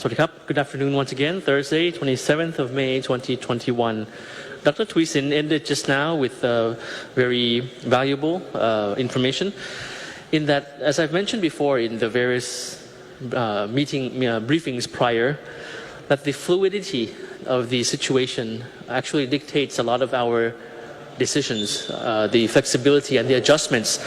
Good afternoon once again. Thursday, 27th of May, 2021. Dr. Teasing ended just now with very valuable information in that, as I've mentioned before in the various briefings prior, that the fluidity of the situation actually dictates a lot of our decisions, the flexibility and the adjustments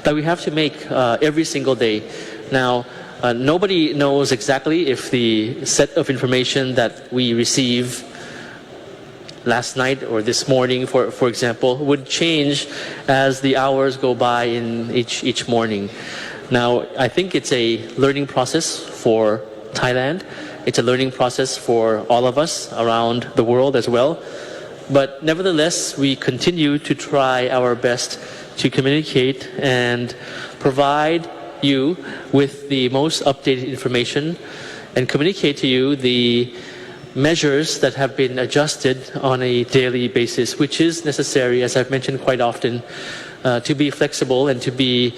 that we have to make every single day. Now, nobody knows exactly if the set of information that we receive last night or this morning, for example, would change as the hours go by in each morning. Now, I think it's a learning process for Thailand. It's a learning process for all of us around the world as well. But nevertheless, we continue to try our best to communicate and provide you with the most updated information and communicate to you the measures that have been adjusted on a daily basis, which is necessary, as I've mentioned quite often, to be flexible and to be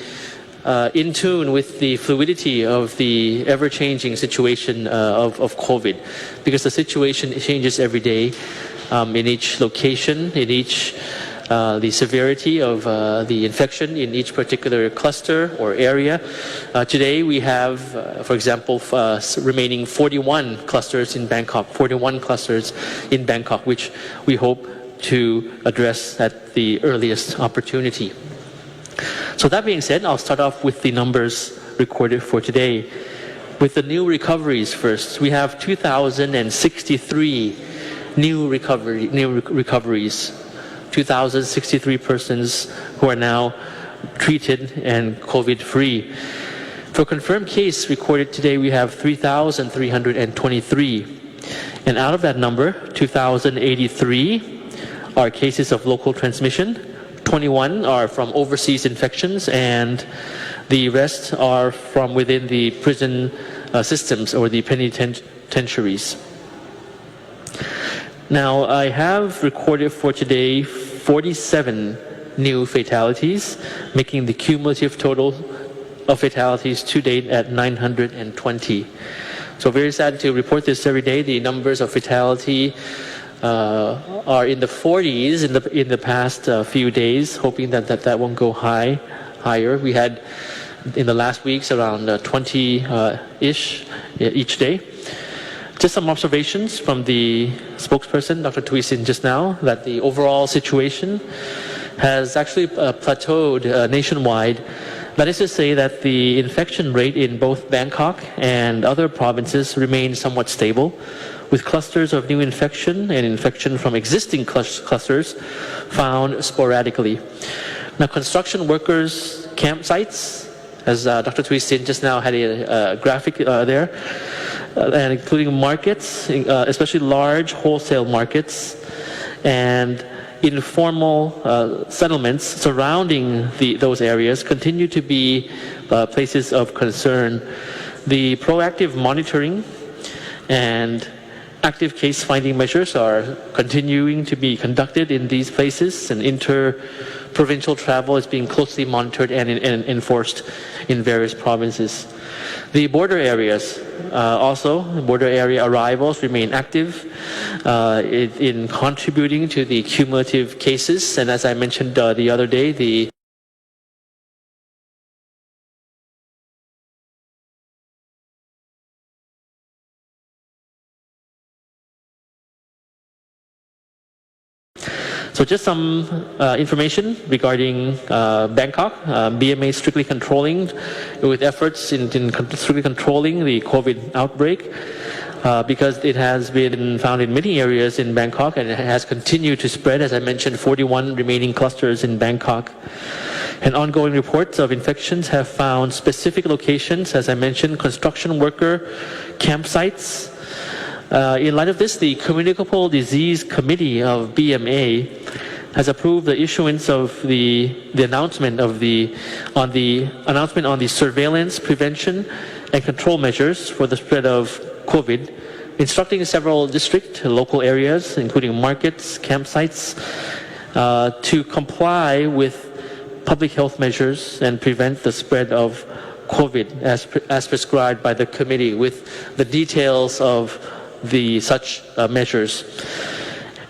in tune with the fluidity of the ever-changing situation of COVID, because the situation changes every day in each location, in each the severity of the infection in each particular cluster or area. Today we have, for example, remaining 41 clusters in Bangkok, which we hope to address at the earliest opportunity. So that being said, I'll start off with the numbers recorded for today. With the new recoveries first, we have 2,063 new recoveries. 2,063 persons who are now treated and COVID-free. For confirmed case recorded today, we have 3,323. And out of that number, 2,083 are cases of local transmission, 21 are from overseas infections, and the rest are from within the prison systems or the penitentiaries. Now, I have recorded for today 47 new fatalities, making the cumulative total of fatalities to date at 920. So very sad to report this every day. The numbers of fatality are in the 40s in the past few days, hoping that won't go higher. We had in the last weeks around 20-ish each day. Just some observations from the spokesperson, Dr. Teasing, just now, that the overall situation has actually plateaued nationwide. That is to say that the infection rate in both Bangkok and other provinces remains somewhat stable, with clusters of new infection and infection from existing clusters found sporadically. Now, construction workers' campsites, as Dr. Teasing just now had a graphic there, and including markets, especially large wholesale markets, and informal settlements surrounding those areas continue to be places of concern. The proactive monitoring and active case finding measures are continuing to be conducted in these places, and inter-provincial travel is being closely monitored and enforced in various provinces. The border areas border area arrivals remain active in contributing to the cumulative cases, and as I mentioned the other day, So just some information regarding Bangkok. BMA strictly controlling, with efforts in strictly controlling the COVID outbreak, because it has been found in many areas in Bangkok and it has continued to spread. As I mentioned, 41 remaining clusters in Bangkok. And ongoing reports of infections have found specific locations, as I mentioned, construction worker campsites. In light of this, the Communicable Disease Committee of BMA has approved the issuance of the announcement on the surveillance, prevention, and control measures for the spread of COVID, instructing several district and local areas, including markets, campsites, to comply with public health measures and prevent the spread of COVID as prescribed by the committee with the details of the such measures.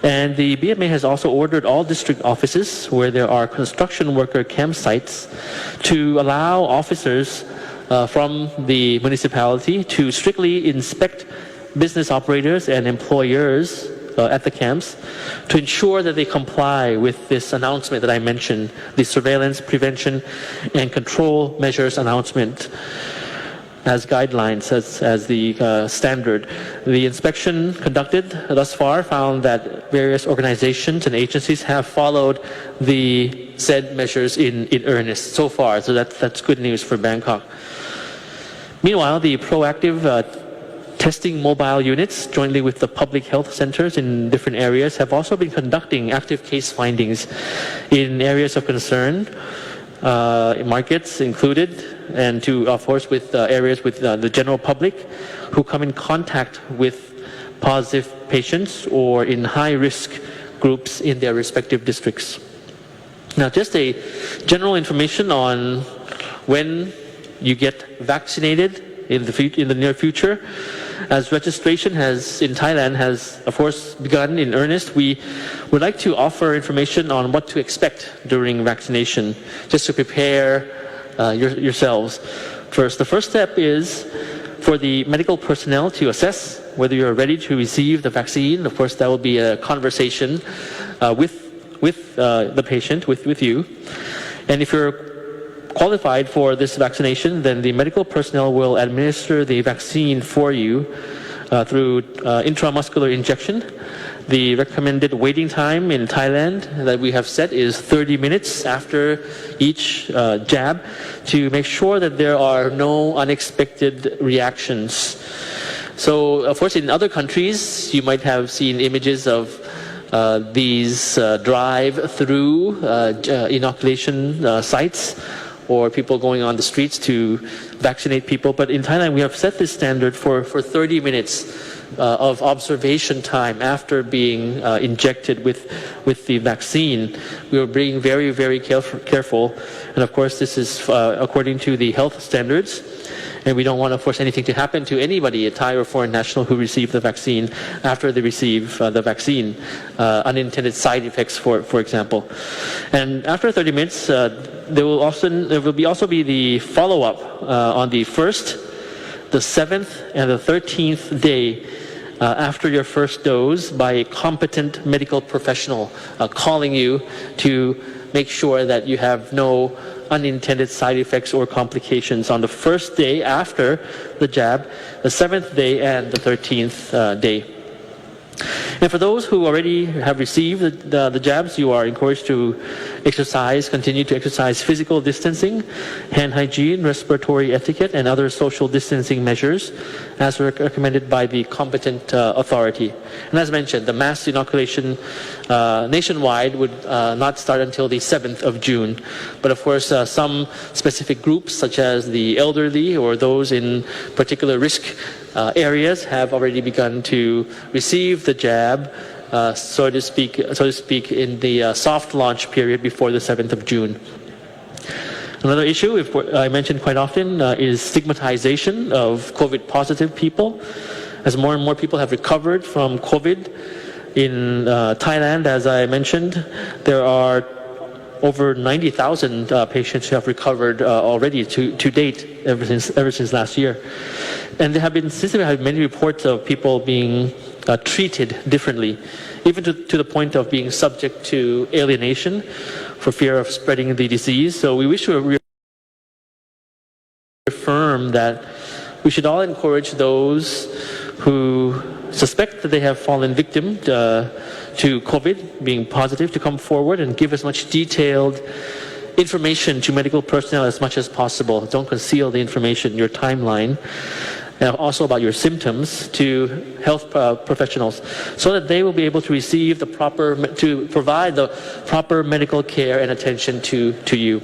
And the BMA has also ordered all district offices where there are construction worker campsites to allow officers from the municipality to strictly inspect business operators and employers at the camps to ensure that they comply with this announcement that I mentioned, the surveillance, prevention, and control measures announcement as guidelines, as the standard. The inspection conducted thus far found that various organizations and agencies have followed the said measures in earnest so far, so that's good news for Bangkok. Meanwhile, the proactive testing mobile units jointly with the public health centers in different areas have also been conducting active case findings in areas of concern, markets included, and to, of course, with areas with the general public who come in contact with positive patients or in high-risk groups in their respective districts. Now, just a general information on when you get vaccinated in the near future. As registration in Thailand has, of course, begun in earnest, we would like to offer information on what to expect during vaccination, just to prepare yourselves. First, the first step is for the medical personnel to assess whether you're ready to receive the vaccine. Of course, that will be a conversation with the patient, with you. And if you're qualified for this vaccination, then the medical personnel will administer the vaccine for you through intramuscular injection. The recommended waiting time in Thailand that we have set is 30 minutes after each jab to make sure that there are no unexpected reactions. So, of course, in other countries, you might have seen images of these drive-through inoculation sites, or people going on the streets to vaccinate people. But in Thailand, we have set this standard for 30 minutes of observation time after being injected with the vaccine. We are being very, very careful. And of course, this is according to the health standards. And we don't want, of course, anything to happen to anybody, a Thai or foreign national who received the vaccine after they receive the vaccine, unintended side effects, for example. And after 30 minutes, there will also be the follow-up on the 1st, the 7th, and the 13th day after your first dose by a competent medical professional calling you to make sure that you have no unintended side effects or complications on the first day after the jab, the 7th day, and the 13th day. And for those who already have received the jabs, you are encouraged to continue to exercise physical distancing, hand hygiene, respiratory etiquette, and other social distancing measures as recommended by the competent authority. And as mentioned, the mass inoculation nationwide would not start until the 7th of June. But of course, some specific groups, such as the elderly or those in particular risk areas, have already begun to receive the jab, so to speak, in the soft launch period before the 7th of June. Another issue I mentioned quite often is stigmatization of COVID-positive people. As more and more people have recovered from COVID in Thailand, as I mentioned, there are over 90,000 patients who have recovered already to date ever since last year. And there have been many reports of people being treated differently, even to the point of being subject to alienation for fear of spreading the disease. So we wish to reaffirm that we should all encourage those who suspect that they have fallen victim to COVID, being positive, to come forward and give as much detailed information to medical personnel as much as possible. Don't conceal the information, your timeline, and also about your symptoms to health professionals, so that they will be able to receive to provide the proper medical care and attention to you.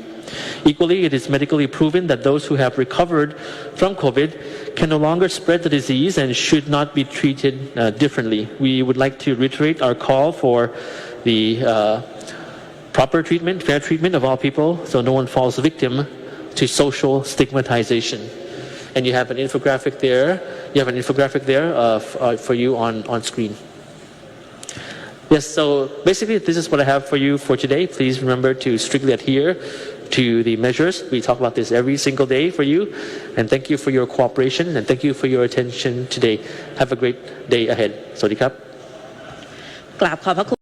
Equally, it is medically proven that those who have recovered from COVID can no longer spread the disease and should not be treated differently. We would like to reiterate our call for the proper treatment, fair treatment of all people, so no one falls victim to social stigmatization. And you have an infographic there. You have an infographic there for you on screen. Yes, so basically this is what I have for you for today. Please remember to strictly adhere to the measures. We talk about this every single day for you. And thank you for your cooperation and thank you for your attention today. Have a great day ahead. สวัสดีครับ กราบขอบพระคุณ